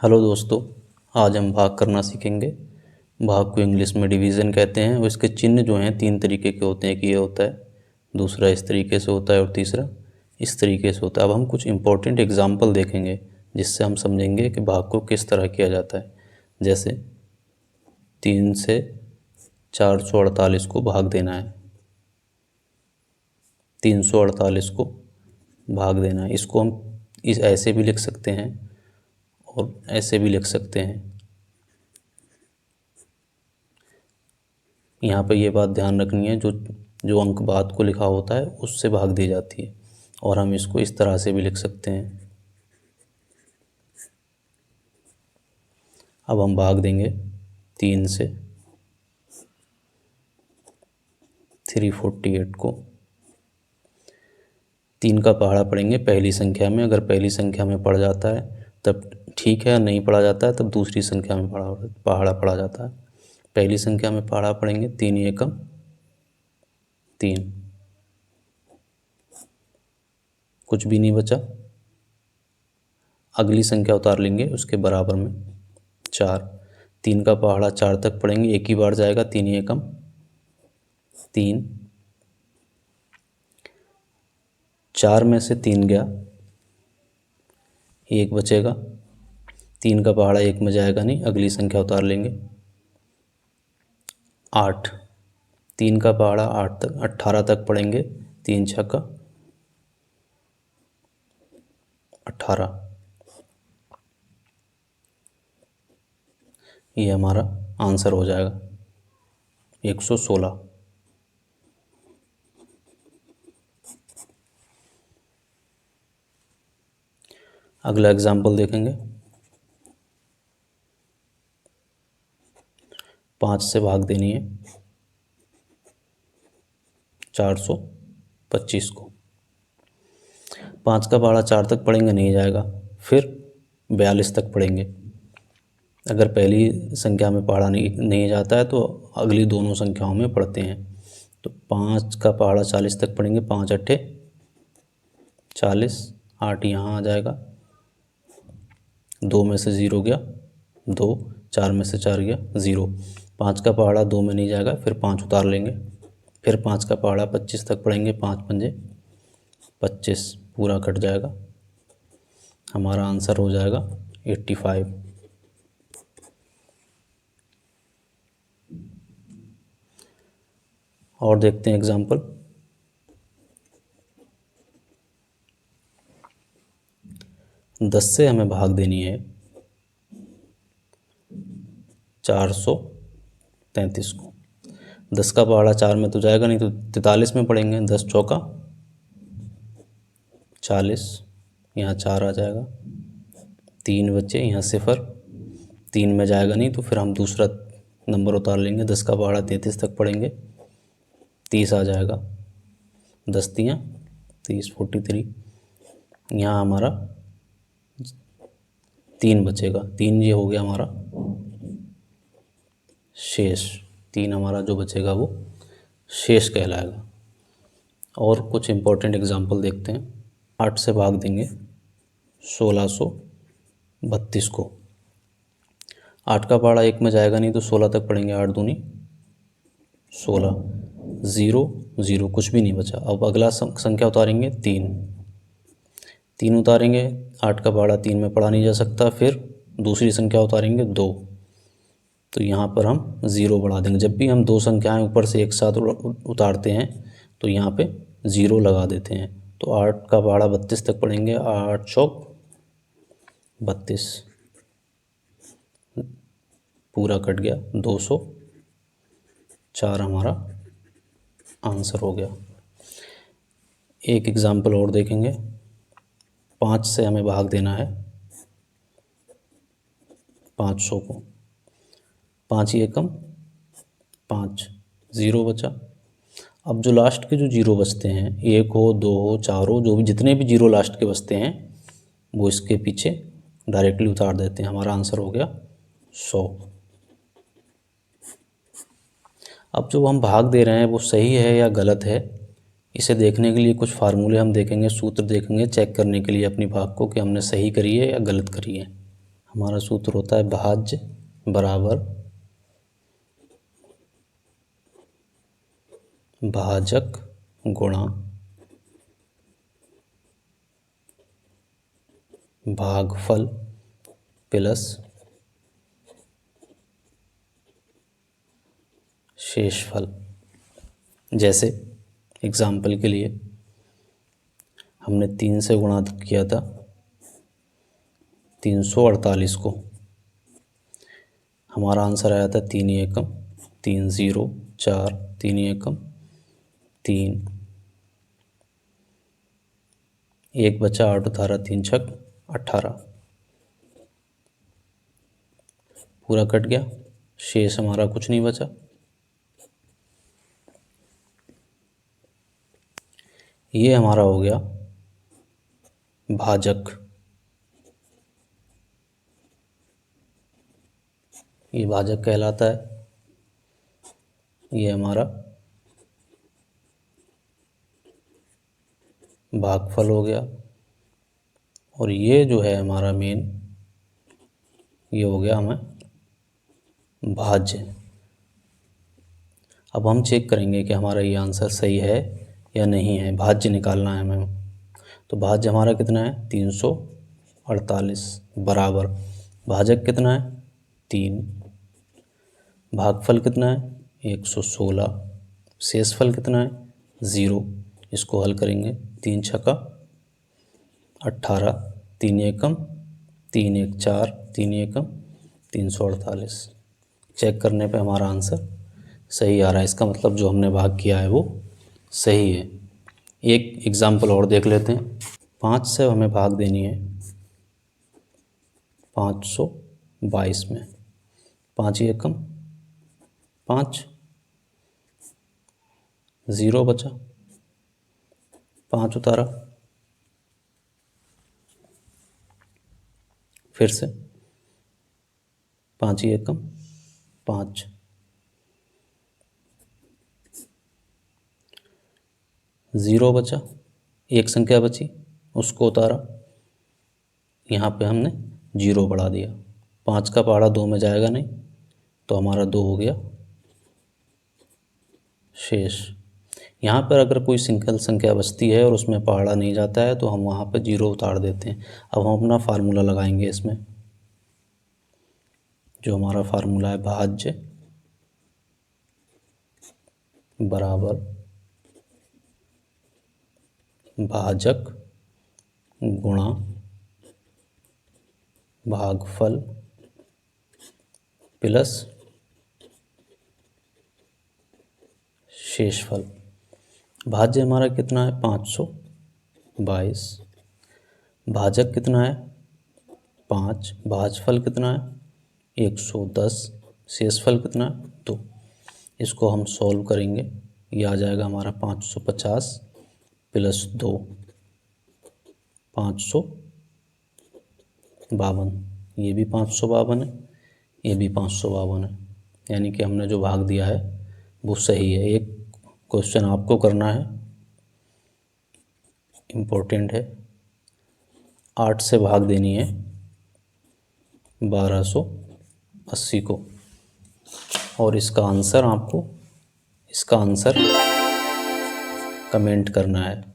Hello दोस्तों, आज हम भाग करना सीखेंगे। भाग को इंग्लिश में डिवीज़न कहते हैं और इसके चिन्ह जो हैं तीन तरीके के होते हैं कि ये होता है, दूसरा इस तरीके से होता है और तीसरा इस तरीके से होता है। अब हम कुछ इम्पोर्टेंट एग्जाम्पल देखेंगे जिससे हम समझेंगे कि भाग को किस तरह किया जाता है। जैसे 3 से 448 को भाग देना है, 348 को भाग देना है। इसको हम इस ऐसे भी लिख सकते हैं और ऐसे भी लिख सकते हैं। यहाँ पे ये बात ध्यान रखनी है, जो जो अंक बाद को लिखा होता है उससे भाग दी जाती है। और हम इसको इस तरह से भी लिख सकते हैं। अब हम भाग देंगे 3 से 348 को। 3 का पहाड़ा पढ़ेंगे पहली संख्या में। अगर पहली संख्या में पड़ जाता है तब ठीक है, नहीं पढ़ा जाता है तब दूसरी संख्या में पहाड़ा पढ़ा जाता है। पहली संख्या में पहाड़ा पढ़ेंगे 3 एकम 3, कुछ भी नहीं बचा। अगली संख्या उतार लेंगे उसके बराबर में 4। 3 का पहाड़ा 4 तक पढ़ेंगे, एक ही बार जाएगा, 3 एकम 3। 4 में से 3 गया, 1 बचेगा। 3 का पहाड़ा 1 में जाएगा नहीं, अगली संख्या उतार लेंगे 8। 3 का पहाड़ा 8 तक 18 तक पढ़ेंगे, 3 छक्का 18। ये हमारा आंसर हो जाएगा 116। अगला एग्जाम्पल देखेंगे। 5 से भाग देनी है 425 को। 5 का पहाड़ा 4 तक पढ़ेंगे, नहीं जाएगा, फिर 42 तक पढ़ेंगे। अगर पहली संख्या में पहाड़ा नहीं जाता है तो अगली दोनों संख्याओं में पढ़ते हैं। तो 5 का पहाड़ा 40 तक पढ़ेंगे, 5 अट्ठे 40, 8 यहाँ आ जाएगा, 2 में से 0 गया 2, 4 में से 4 गया 0। 5 का पहाड़ा 2 में नहीं जाएगा, फिर 5 उतार लेंगे। फिर 5 का पहाड़ा 25 तक पढ़ेंगे, 5 पंजे 25, पूरा कट जाएगा। हमारा आंसर हो जाएगा 85। और देखते हैं एग्जाम्पल। 10 से हमें भाग देनी है 433 को। 10 का पहाड़ा 4 में तो जाएगा नहीं, तो 43 में पढ़ेंगे। 10 चौका 40, यहाँ 4 आ जाएगा, 3 बचे, यहाँ 0, 3 में जाएगा नहीं, तो फिर हम दूसरा नंबर उतार लेंगे। 10 का पहाड़ा 33 तक पढ़ेंगे, 30 आ जाएगा, 10 तियाँ 30, 43। यहाँ हमारा 3 बचेगा, 3 ये हो गया हमारा शेष। 3 हमारा जो बचेगा वो शेष कहलाएगा। और कुछ इम्पोर्टेंट एग्जाम्पल देखते हैं। 8 से भाग देंगे 1632 को। 8 का पहाड़ा 1 में जाएगा नहीं, तो 16 तक पढ़ेंगे, 8 दूनी 16, 0 0, कुछ भी नहीं बचा। अब अगला संख्या उतारेंगे 3 उतारेंगे। 8 का पहाड़ा 3 में पढ़ा नहीं जा सकता, फिर दूसरी संख्या उतारेंगे 2, तो यहाँ पर हम 0 बढ़ा देंगे। जब भी हम दो संख्याएं ऊपर से एक साथ उतारते हैं तो यहाँ पे 0 लगा देते हैं। तो 8 का पहाड़ा 32 तक पढ़ेंगे, 8 चौक 32, पूरा कट गया, 204 हमारा आंसर हो गया। एक एग्जाम्पल और देखेंगे। 5 से हमें भाग देना है 500 को। 5 एकम 5, 0 बचा। अब जो लास्ट के जो 0 बचते हैं, 1 हो 2 हो 4 हो, जो भी जितने भी 0 लास्ट के बचते हैं वो इसके पीछे डायरेक्टली उतार देते हैं। हमारा आंसर हो गया 100। अब जो हम भाग दे रहे हैं वो सही है या गलत है, इसे देखने के लिए कुछ फार्मूले हम देखेंगे, सूत्र देखेंगे, चेक करने के लिए अपनी भाग को कि हमने सही करी है या गलत करी है। हमारा सूत्र होता है भाज्य बराबर भाजक गुणा भागफल प्लस शेषफल। जैसे एग्जाम्पल के लिए हमने 3 से गुणा किया था 348 को, हमारा आंसर आया था 3 एकम 3 0 4 3 एकम 3, एक बचा 8 18 3 छक 18, पूरा कट गया, शेष हमारा कुछ नहीं बचा। ये हमारा हो गया भाजक, ये भाजक कहलाता है। ये हमारा भागफल हो गया, और ये जो है हमारा मेन, ये हो गया हमें भाज्य। अब हम चेक करेंगे कि हमारा ये आंसर सही है या नहीं है, भाज्य निकालना है हमें। तो भाज्य हमारा कितना है 348 बराबर भाजक कितना है 3, भागफल कितना है 116, शेषफल कितना है 0। इसको हल करेंगे 3 छक्का 18, 3 एकम 3 1 4 3 एकम 348। चेक करने पे हमारा आंसर सही आ रहा है, इसका मतलब जो हमने भाग किया है वो सही है। एक एग्जाम्पल और देख लेते हैं। 5 से हमें भाग देनी है 522 में, 5 एकम 5, 0 बचा, 5 उतारा, फिर से 5 एकम 5, 0 बचा, एक संख्या बची उसको उतारा, यहाँ पे हमने 0 बढ़ा दिया। 5 का पहाड़ा 2 में जाएगा नहीं, तो हमारा 2 हो गया शेष। यहाँ पर अगर कोई सिंगल संख्या बचती है और उसमें पहाड़ा नहीं जाता है तो हम वहाँ पर 0 उतार देते हैं। अब हम अपना फार्मूला लगाएंगे इसमें, जो हमारा फार्मूला है भाज्य बराबर भाजक गुणा भागफल प्लस शेषफल। भाज्य हमारा कितना है 522, भाजक कितना है 5, भाजफल कितना है 110, शेषफल कितना है 2। इसको हम सॉल्व करेंगे, ये आ जाएगा हमारा 550 प्लस 2 552, ये भी 552 है, ये भी 552 है, यानी कि हमने जो भाग दिया है वो सही है। एक क्वेश्चन आपको करना है, इम्पोर्टेंट है। 8 से भाग देनी है 1280 को, और इसका आंसर कमेंट करना है।